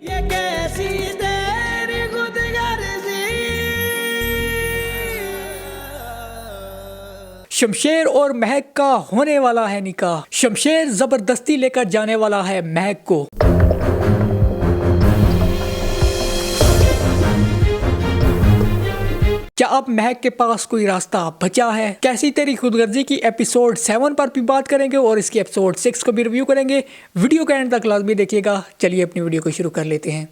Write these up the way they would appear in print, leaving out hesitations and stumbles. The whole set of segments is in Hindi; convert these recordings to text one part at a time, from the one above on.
ये कैसी तेरी खुदगर्जी। शमशेर और महक का होने वाला है निकाह। शमशेर जबरदस्ती लेकर जाने वाला है महक को। क्या अब महक के पास कोई रास्ता बचा है? कैसी तेरी खुदगर्जी की एपिसोड 7 पर भी बात करेंगे और इसकी एपिसोड 6 को भी रिव्यू करेंगे। वीडियो के एंड तक लाजमी देखिएगा। चलिए अपनी वीडियो को शुरू कर लेते हैं।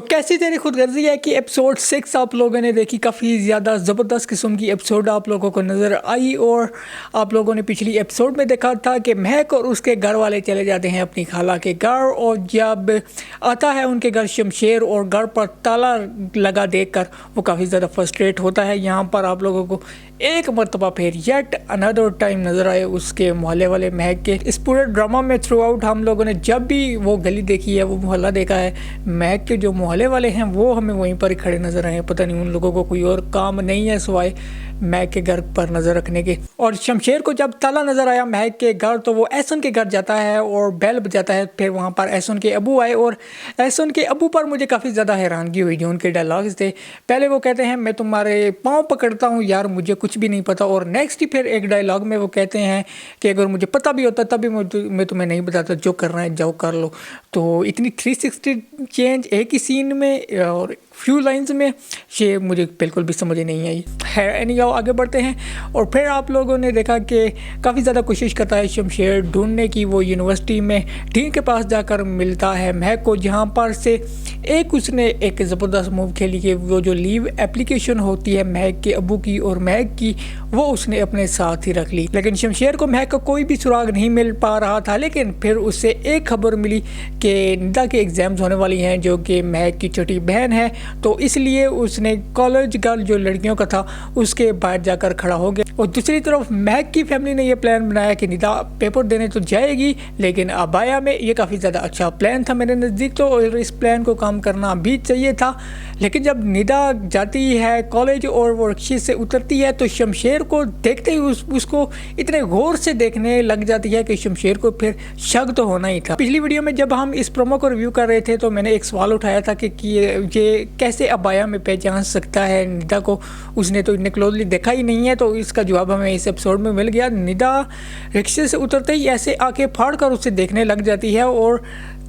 कैसी तेरी खुदगर्जी है कि एपिसोड 6 आप लोगों ने देखी। काफ़ी ज़्यादा ज़बरदस्त किस्म की एपिसोड आप लोगों को नज़र आई और आप लोगों ने पिछली एपिसोड में देखा था कि महक और उसके घर वाले चले जाते हैं अपनी खाला के घर, और जब आता है उनके घर शमशेर और घर पर ताला लगा देखकर वो काफ़ी ज़्यादा फ्रस्ट्रेट होता है। यहाँ पर आप लोगों को एक मरतबा फिर येट अनदर टाइम नज़र आए उसके मोहल्ले वाले महक के। इस पूरे ड्रामा में थ्रू आउट हम लोगों ने जब भी वो गली देखी है, वो मोहल्ला देखा है, महक के जो मोहल्ले वाले हैं वो हमें वहीं पर ही खड़े नजर आए हैं। पता नहीं उन लोगों को कोई और काम नहीं है सिवाय महक के घर पर नज़र रखने के। और शमशेर को जब ताला नज़र आया महक के घर तो वो एहसन के घर जाता है और बेल बजाता है। फिर वहाँ पर एहसन के अबू आए और एहसन के अबू पर मुझे काफ़ी ज़्यादा हैरानगी हुई जो उनके डायलॉग्स थे। पहले वो कहते हैं मैं तुम्हारे पाँव पकड़ता हूँ यार, मुझे कुछ भी नहीं पता, और नेक्स्ट ही फिर एक डायलॉग में वो कहते हैं कि अगर मुझे पता भी होता तभी मैं तुम्हें नहीं बताता, जो करना है जाओ कर लो। तो इतनी 360 चेंज एक ही सीन में और फ्यू लाइंस में, ये मुझे बिल्कुल भी समझ नहीं आई है। एनी हाउ आगे बढ़ते हैं। और फिर आप लोगों ने देखा कि काफ़ी ज़्यादा कोशिश करता है शमशेर ढूंढने की। वो यूनिवर्सिटी में डीन के पास जाकर मिलता है महक को, जहाँ पर से उसने एक ज़बरदस्त मूव खेली कि वो जो लीव एप्लीकेशन होती है महक के अबू की और महक की, वो उसने अपने साथ ही रख ली। लेकिन शमशेर को महक का कोई भी सुराग नहीं मिल पा रहा था। लेकिन फिर उससे एक खबर मिली कि निदा के एग्ज़ाम्स होने वाली हैं, जो कि महक की छोटी बहन है, तो इसलिए उसने कॉलेज गर्ल जो लड़कियों का था उसके बाहर जाकर खड़ा हो गया। और दूसरी तरफ महक की फैमिली ने यह प्लान बनाया कि निदा पेपर देने तो जाएगी, लेकिन अबाया में ये काफ़ी ज़्यादा अच्छा प्लान था मेरे नज़दीक तो, और इस प्लान को काम करना भी चाहिए था। लेकिन जब निदा जाती है कॉलेज और वो रिक्शे से उतरती है तो शमशेर को देखते ही उसको इतने गौर से देखने लग जाती है कि शमशेर को फिर शक तो होना ही था। पिछली वीडियो में जब हम इस प्रोमो को रिव्यू कर रहे थे तो मैंने एक सवाल उठाया था कि ये कैसे अबाया में पहचान सकता है निदा को, उसने तो इतने क्लोजली देखा ही नहीं है। तो इसका जवाब हमें इस एपिसोड में मिल गया। निदा रिक्शे से उतरते ही ऐसे आके फाड़ कर उसे देखने लग जाती है और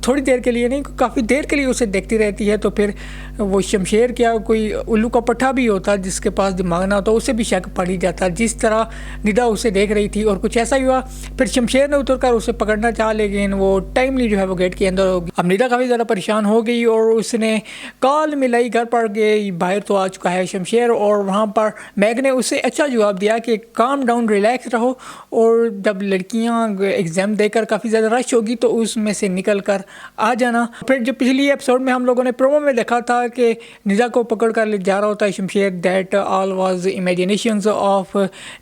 थोड़ी देर के लिए नहीं, काफ़ी देर के लिए उसे देखती रहती है। तो फिर वो शमशेर क्या कोई उल्लू का पट्टा भी होता जिसके पास दिमाग ना होता, उसे भी शक पड़ ही जाता जिस तरह निदा उसे देख रही थी। और कुछ ऐसा ही हुआ। फिर शमशेर ने उतरकर उसे पकड़ना चाहा, लेकिन वो टाइमली जो है वो गेट के अंदर हो गई। अब निदा काफ़ी ज़्यादा परेशान हो गई और उसने कॉल मिलाई घर पर गई, बाहर तो आ चुका है शमशेर, और वहाँ पर मैग ने उसे अच्छा जवाब दिया कि काम डाउन, रिलैक्स रहो, और जब लड़कियाँ एग्ज़ाम देकर काफ़ी ज़्यादा रश होगी तो उसमें से निकल कर आ जाना। फिर जो पिछली एपिसोड में हम लोगों ने प्रोमो में देखा था कि निदा को पकड़ कर ले जा रहा होता है Shamsher, that all was imaginations of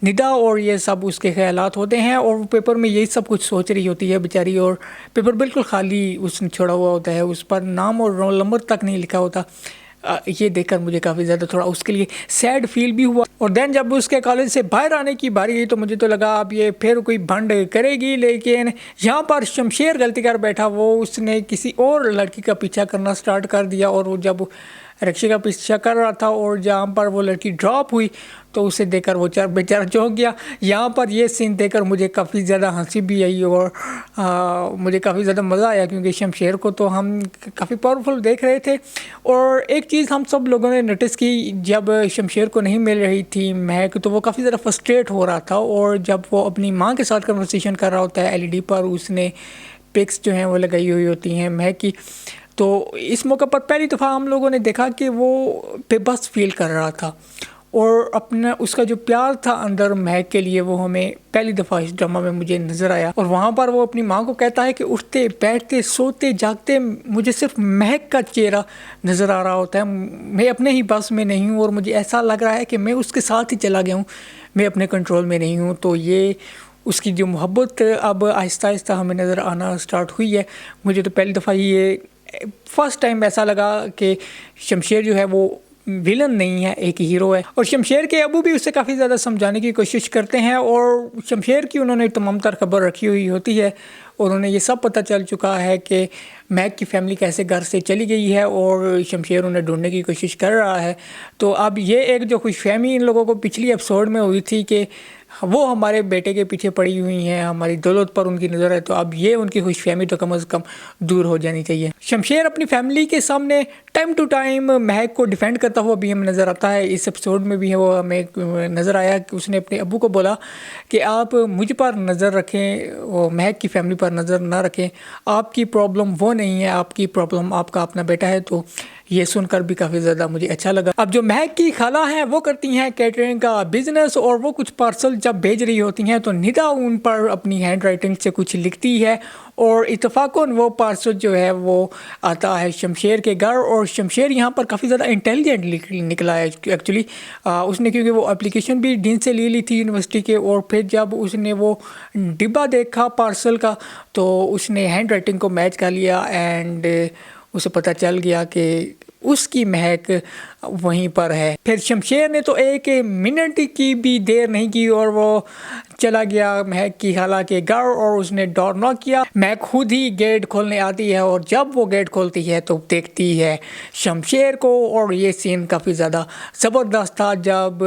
Nida, और ये सब उसके ख्यालात होते हैं, और वो पेपर में यही सब कुछ सोच रही होती है बेचारी, और पेपर बिल्कुल खाली उसने छोड़ा हुआ होता है, उस पर नाम और रोल नंबर तक नहीं लिखा होता। ये देखकर मुझे काफ़ी ज़्यादा थोड़ा उसके लिए सैड फील भी हुआ। और देन जब उसके कॉलेज से बाहर आने की बारी आई तो मुझे तो लगा अब ये फिर कोई भंड करेगी, लेकिन यहाँ पर शमशेर गलती कर बैठा। वो उसने किसी और लड़की का पीछा करना स्टार्ट कर दिया, और वो जब रिक्शे का पीछा कर रहा था और जहाँ पर वो लड़की ड्रॉप हुई तो उसे देखकर वो बेचारा चौंक गया। यहाँ पर ये सीन देखकर मुझे काफ़ी ज़्यादा हंसी भी आई और मुझे काफ़ी ज़्यादा मज़ा आया, क्योंकि शमशेर को तो हम काफ़ी पावरफुल देख रहे थे। और एक चीज़ हम सब लोगों ने नोटिस की, जब शमशेर को नहीं मिल रही थी महक तो वो काफ़ी ज़्यादा फ्रस्ट्रेट हो रहा था, और जब वो अपनी माँ के साथ कन्वर्सेशन कर रहा होता है एलईडी पर, उसने पिक्स जो हैं वो लगाई हुई होती हैं महक की। तो इस मौके पर पहली दफ़ा हम लोगों ने देखा कि वो बेबस फील कर रहा था, और अपना उसका जो प्यार था अंदर महक के लिए वो हमें पहली दफ़ा इस ड्रामा में मुझे नज़र आया। और वहाँ पर वो अपनी माँ को कहता है कि उठते बैठते सोते जागते मुझे सिर्फ महक का चेहरा नज़र आ रहा होता है, मैं अपने ही बस में नहीं हूँ, और मुझे ऐसा लग रहा है कि मैं उसके साथ ही चला गया हूँ, मैं अपने कंट्रोल में नहीं हूँ। तो ये उसकी जो मोहब्बत अब आहिस्ता आहिस्ता हमें नज़र आना स्टार्ट हुई है। मुझे तो पहली दफ़ा ये फर्स्ट टाइम ऐसा लगा कि शमशेर जो है वो विलन नहीं है, एक हीरो है। और शमशेर के अबू भी उससे काफ़ी ज़्यादा समझाने की कोशिश करते हैं और शमशेर की उन्होंने तमाम तर खबर रखी हुई होती है और उन्हें ये सब पता चल चुका है कि मैक की फैमिली कैसे घर से चली गई है और शमशेर उन्हें ढूंढने की कोशिश कर रहा है। तो अब ये एक जो खुशफहमी इन लोगों को पिछली एपिसोड में हुई थी कि वो हमारे बेटे के पीछे पड़ी हुई हैं, हमारी दौलत पर उनकी नज़र है, तो अब ये उनकी खुशफहमी तो कम से कम दूर हो जानी चाहिए। शमशेर अपनी फैमिली के सामने टाइम टू टाइम महक को डिफेंड करता हुआ भी हमें नज़र आता है। इस एपिसोड में भी है वो हमें नज़र आया कि उसने अपने अब्बू को बोला कि आप मुझ पर नज़र रखें, वो महक की फैमिली पर नज़र ना रखें, आपकी प्रॉब्लम वो नहीं है, आपकी प्रॉब्लम आपका अपना बेटा है। तो ये सुनकर भी काफ़ी ज़्यादा मुझे अच्छा लगा। अब जो महक की खाला हैं वो करती हैं कैटरिंग का बिजनेस और वो कुछ पार्सल जब भेज रही होती हैं तो निदा उन पर अपनी हैंड राइटिंग से कुछ लिखती है और इत्तेफाकन वो पार्सल जो है वो आता है शमशेर के घर। और शमशेर यहाँ पर काफ़ी ज़्यादा इंटेलिजेंट निकला है एक्चुअली। उसने क्योंकि वो एप्लीकेशन भी डीन से ले ली थी यूनिवर्सिटी के और फिर जब उसने वो डिब्बा देखा पार्सल का तो उसने हैंड राइटिंग को मैच कर लिया एंड उसे पता चल गया कि उसकी महक वहीं पर है। फिर शमशेर ने तो एक मिनट की भी देर नहीं की और वो चला गया महक की खाला के घर और उसने डोर नॉक किया। महक खुद ही गेट खोलने आती है और जब वो गेट खोलती है तो देखती है शमशेर को और ये सीन काफ़ी ज़्यादा ज़बरदस्त था। जब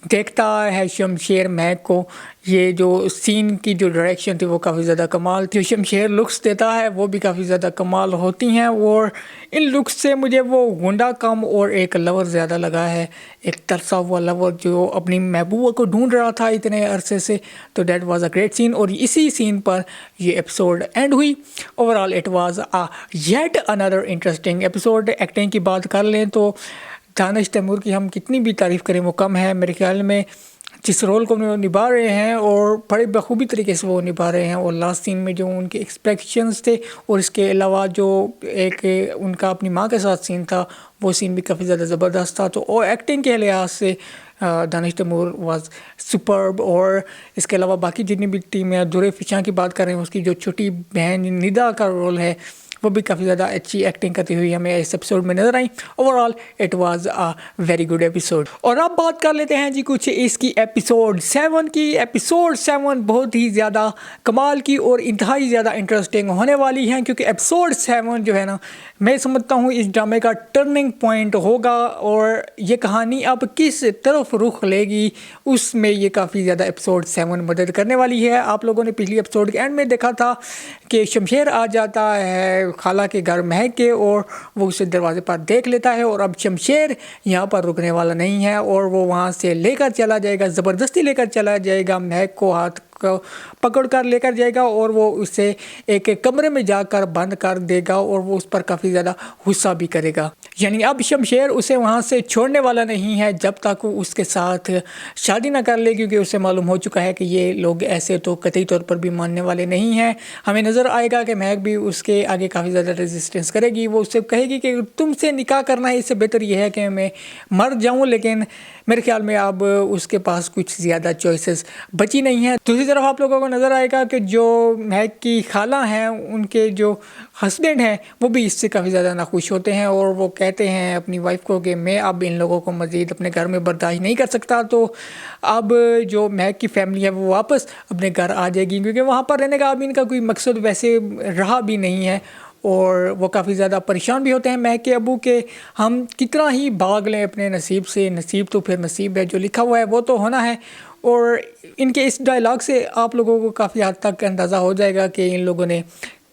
देखता है शमशेर महक को, ये जो सीन की जो डायरेक्शन थी वो काफ़ी ज़्यादा कमाल थी। शमशेर लुक्स देता है वो भी काफ़ी ज़्यादा कमाल होती हैं और इन लुक्स से मुझे वो गुंडा कम और एक लवर ज़्यादा लगा है, एक तरसा हुआ लवर जो अपनी महबूबा को ढूंढ रहा था इतने अरसे से। तो date was a great scene और इसी सीन पर ये एपिसोड एंड हुई। Overall it was a yet another interesting episode. Acting की बात कर लें तो दानिश तैमूर की हम कितनी भी तारीफ़ करें वो कम है। मेरे ख्याल में जिस रोल को वो निभा रहे हैं और बड़े बखूबी तरीके से वो निभा रहे हैं और लास्ट सीन में जो उनके एक्सप्रेशंस थे और इसके अलावा जो एक उनका अपनी माँ के साथ सीन था वो सीन भी काफ़ी ज़्यादा ज़बरदस्त था। तो एक्टिंग के लिहाज से दानिश तैमूर वाज सुपर्ब। और इसके अलावा बाकी जितनी भी टीम है, दुरे फिशा की बात कर रहे हैं, उसकी जो छोटी बहन निदा का रोल है वो भी काफ़ी ज़्यादा अच्छी एक्टिंग करती हुई हमें इस एपिसोड में नजर आई। Overall it was a very good episode. और अब बात कर लेते हैं जी कुछ इसकी एपिसोड 7 की। एपिसोड 7 बहुत ही ज़्यादा कमाल की और इंतहाई ज़्यादा इंटरेस्टिंग होने वाली है क्योंकि एपिसोड 7 जो है ना, मैं समझता हूँ इस ड्रामे का टर्निंग पॉइंट होगा और ये कहानी अब किस तरफ रुख लेगी उसमें ये काफ़ी ज़्यादा एपिसोड 7 मदद करने वाली है। आप लोगों ने पिछली एपिसोड के एंड में देखा था कि शमशेर आ जाता है खाला के घर महक के और वो उसे दरवाजे पर देख लेता है और अब शमशेर यहाँ पर रुकने वाला नहीं है और वो वहाँ से लेकर चला जाएगा, ज़बरदस्ती लेकर चला जाएगा, महक को हाथ को पकड़ कर लेकर जाएगा और वो उसे एक कमरे में जाकर बंद कर देगा और वो उस पर काफ़ी ज़्यादा गुस्सा भी करेगा। यानी अब शमशेर उसे वहाँ से छोड़ने वाला नहीं है जब तक वो उसके साथ शादी ना कर ले, क्योंकि उसे मालूम हो चुका है कि ये लोग ऐसे तो कतई तौर पर भी मानने वाले नहीं हैं। हमें नज़र आएगा कि महक भी उसके आगे काफ़ी ज़्यादा रेजिस्टेंस करेगी। वो उससे कहेगी कि तुमसे निकाह करना है, इससे बेहतर ये है कि मैं मर जाऊँ। लेकिन मेरे ख्याल में अब उसके पास कुछ ज़्यादा चॉइसेस बची नहीं है। दूसरी तरफ आप लोगों को नज़र आएगा कि जो महक की खाला हैं उनके जो हस्बैंड हैं वो भी इससे काफ़ी ज़्यादा नाखुश होते हैं और वो कहते हैं अपनी वाइफ को कि मैं अब इन लोगों को मज़ीद अपने घर में बर्दाश्त नहीं कर सकता। तो अब जो महक की फैमिली है वो वापस अपने घर आ जाएगी क्योंकि वहाँ पर रहने का अब इनका कोई मकसद वैसे रहा भी नहीं है और वो काफ़ी ज़्यादा परेशान भी होते हैं महक के अबू के हम कितना ही भाग लें अपने नसीब से, नसीब तो फिर नसीब है, जो लिखा हुआ है वो तो होना है। और इनके इस डायलॉग से आप लोगों को काफ़ी हद तक अंदाज़ा हो जाएगा कि इन लोगों ने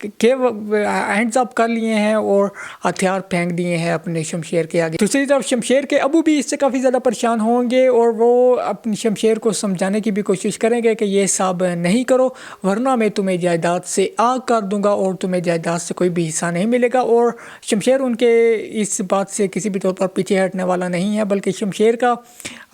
के हैंड्स अप कर लिए हैं और हथियार फेंक दिए हैं अपने शमशेर के आगे। दूसरी तरफ शमशेर के अबू भी इससे काफ़ी ज़्यादा परेशान होंगे और वो अपने शमशेर को समझाने की भी कोशिश करेंगे कि ये सब नहीं करो वरना मैं तुम्हें जायदाद से आग कर दूंगा और तुम्हें जायदाद से कोई भी हिस्सा नहीं मिलेगा। और शमशेर उनके इस बात से किसी भी तौर पर पीछे हटने वाला नहीं है, बल्कि शमशेर का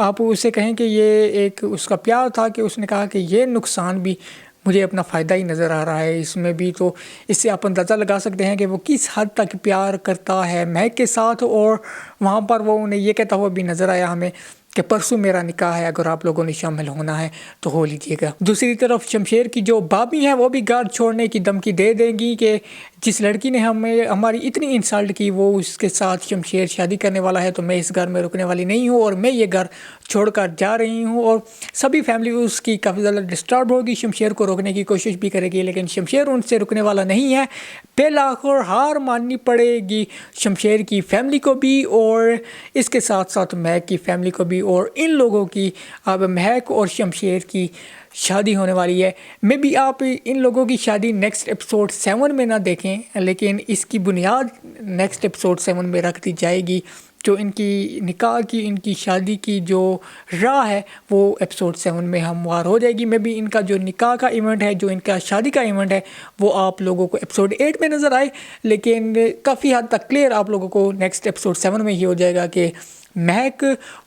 आप उसे कहें कि ये एक उसका प्यार था कि उसने कहा कि ये नुकसान भी मुझे अपना फ़ायदा ही नज़र आ रहा है इसमें भी। तो इससे आप अंदाज़ा लगा सकते हैं कि वो किस हद तक प्यार करता है महक के साथ। और वहाँ पर वो उन्हें ये कहता हुआ भी नज़र आया हमें कि परसों मेरा निकाह है, अगर आप लोगों ने शामिल होना है तो हो लीजिएगा। दूसरी तरफ शमशेर की जो भाभी हैं वो भी घर छोड़ने की धमकी दे देंगी कि जिस लड़की ने हमें हमारी इतनी इंसल्ट की वो उसके साथ शमशेर शादी करने वाला है, तो मैं इस घर में रुकने वाली नहीं हूँ और मैं ये घर छोड़कर जा रही हूँ। और सभी फैमिली उसकी काफ़ी ज़्यादा डिस्टर्ब होगी, शमशेर को रोकने की कोशिश भी करेगी, लेकिन शमशेर उनसे रुकने वाला नहीं है। पहला आखिर हार माननी पड़ेगी शमशेर की फैमिली को भी और इसके साथ साथ महक की फैमिली को भी, और इन लोगों की अब महक और शमशेर की शादी होने वाली है। मे बी आप इन लोगों की शादी नेक्स्ट एपिसोड 7 में ना देखें, लेकिन इसकी बुनियाद नेक्स्ट एपिसोड 7 में रख दी जाएगी। जो इनकी निकाह की, इनकी शादी की जो राह है वो एपिसोड 7 में हमवार हो जाएगी। मे बी इनका जो निकाह का इवेंट है, जो इनका शादी का इवेंट है, वो आप लोगों को एपिसोड 8 में नज़र आए, लेकिन काफ़ी हद तक क्लियर आप लोगों को नेक्स्ट एपिसोड 7 में ही हो जाएगा कि महक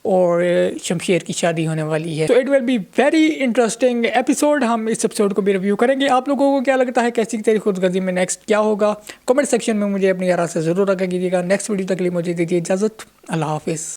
और शमशेर की शादी होने वाली है। तो it will be very interesting episode. हम इस एपिसोड को भी रिव्यू करेंगे। आप लोगों को क्या लगता है, कैसी तेरी खुदगर्जी में नेक्स्ट क्या होगा? कमेंट सेक्शन में मुझे अपनी राय से ज़रूर रखें कीजिएगा। नेक्स्ट वीडियो तक के लिए मुझे दीजिए इजाज़त। अल्लाह हाफिज़।